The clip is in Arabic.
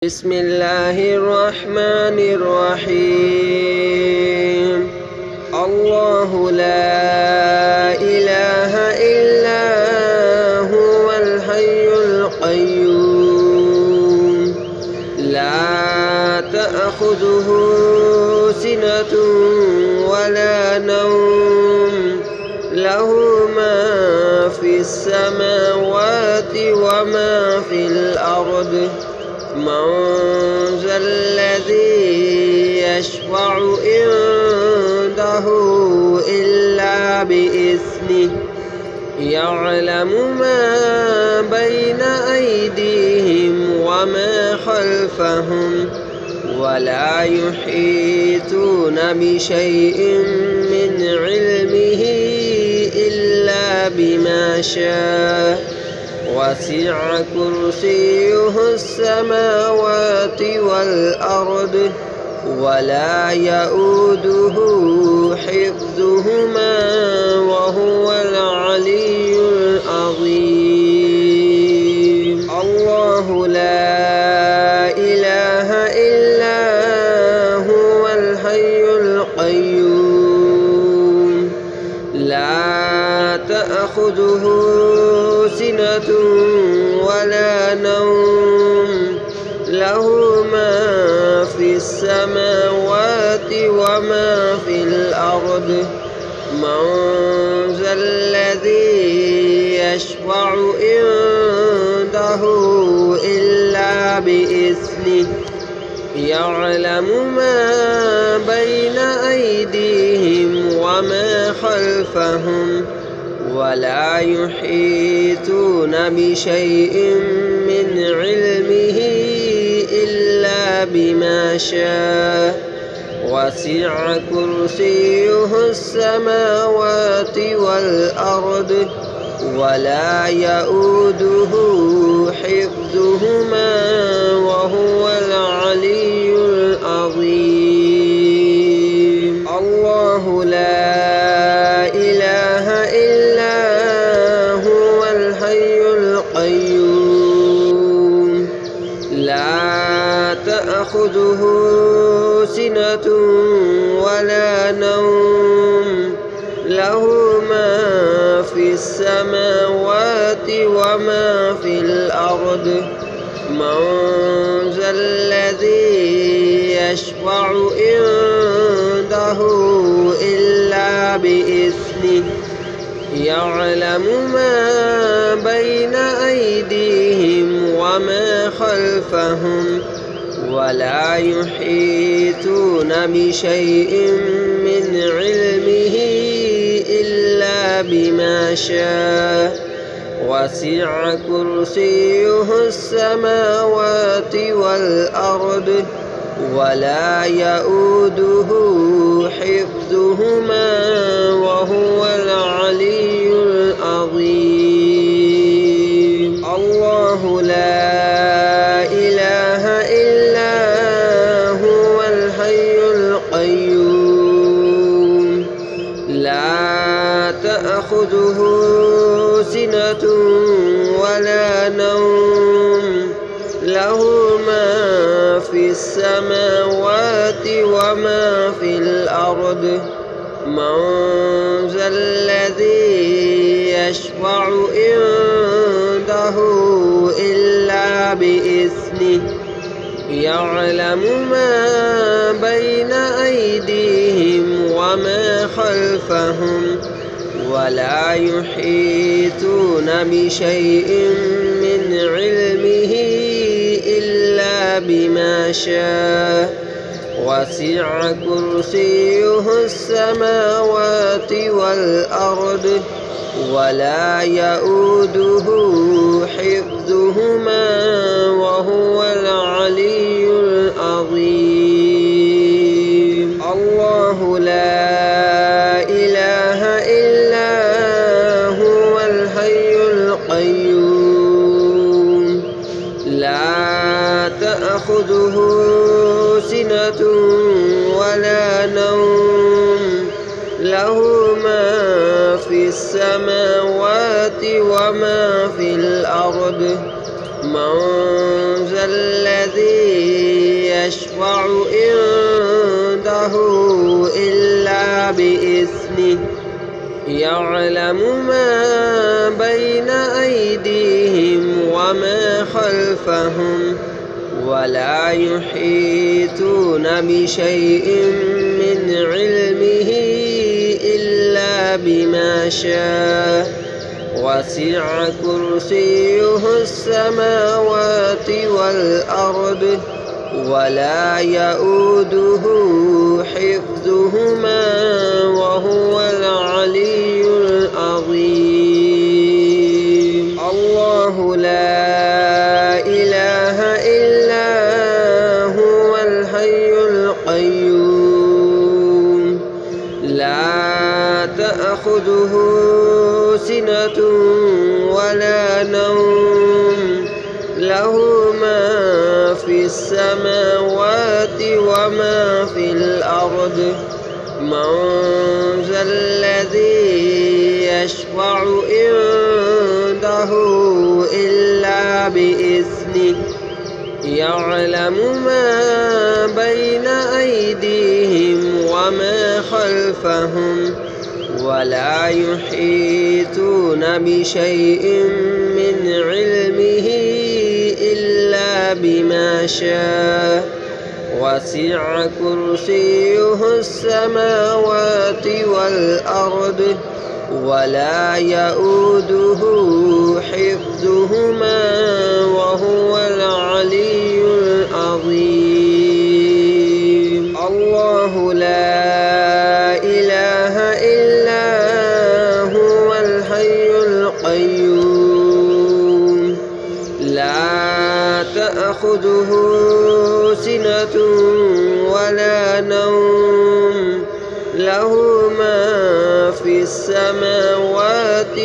بسم الله الرحمن الرحيم. الله لا إله إلا هو الحي القيوم لا تأخذه سنة ولا نوم له ما في السماوات وما في الأرض من ذا الذي يشفع عنده إلا بإذنه يعلم ما بين أيديهم وما خلفهم ولا يحيطون بشيء من علمه إلا بما شاء وسع كرسيه السماوات والأرض ولا يؤوده حفظهما وهو العلي العظيم. الله لا إله إلا هو الحي القيوم لا تأخذه سنة ولا نوم له ما في السماوات وما في الأرض من ذا الذي يشفع عنده إلا بإذنه يعلم ما بين أيديهم وما خلفهم ولا يحيطون بشيء من علمه إلا بما شاء وسع كرسيه السماوات والأرض ولا يؤوده حفظهما وهو العلي العظيم. الله لا إله إلا هو الحي القيوم لا تأخذه سنة ولا نوم له ما في السماوات وما في الأرض من ذا الذي يشفع عنده إلا بإذنه يعلم ما بين أيديهم وما خلفهم ولا يحيطون بشيء من علمه إلا بما شاء وسع كرسيه السماوات والأرض ولا يؤوده حفظهما وهو العلي العظيم. الله لا إله إلا هو الحي القيوم لا تأخذه سنة ولا نوم له ما في السماوات وما في الأرض من ذا الذي يشفع عنده إلا بإذنه يعلم ما بين أيديهم وما خلفهم ولا يحيطون بشيء من علمه إلا بما شاء وسع كرسيه السماوات والأرض ولا يؤوده حفظهما وهو العلي العظيم. الله لا إله إلا هو الحي القيوم لا تأخذه سنة ولا نوم له ما في السماوات وما في الأرض من ذا الذي يشفع عنده إلا بإذنه يعلم ما بين أيديهم وما خلفهم ولا يحيطون بشيء من علمه إلا بما شاء وسع كرسيه السماوات والأرض ولا يؤوده حفظهما وهو العلي العظيم. الله لا إله إلا هو الحي القيوم لا تأخذه سنة ولا نوم له ما في السماوات وما في الأرض من ذا الذي يشفع عنده إلا بإذنه يعلم ما بين أيديهم وما خلفهم ولا يحيطون بشيء من علمه إلا بما شاء وسع كرسيه السماوات والأرض ولا يؤوده حفظهما وهو العلي العظيم. الله لا إله إلا هو الحي القيوم لا تأخذه سنة ولا نوم له ما في السماوات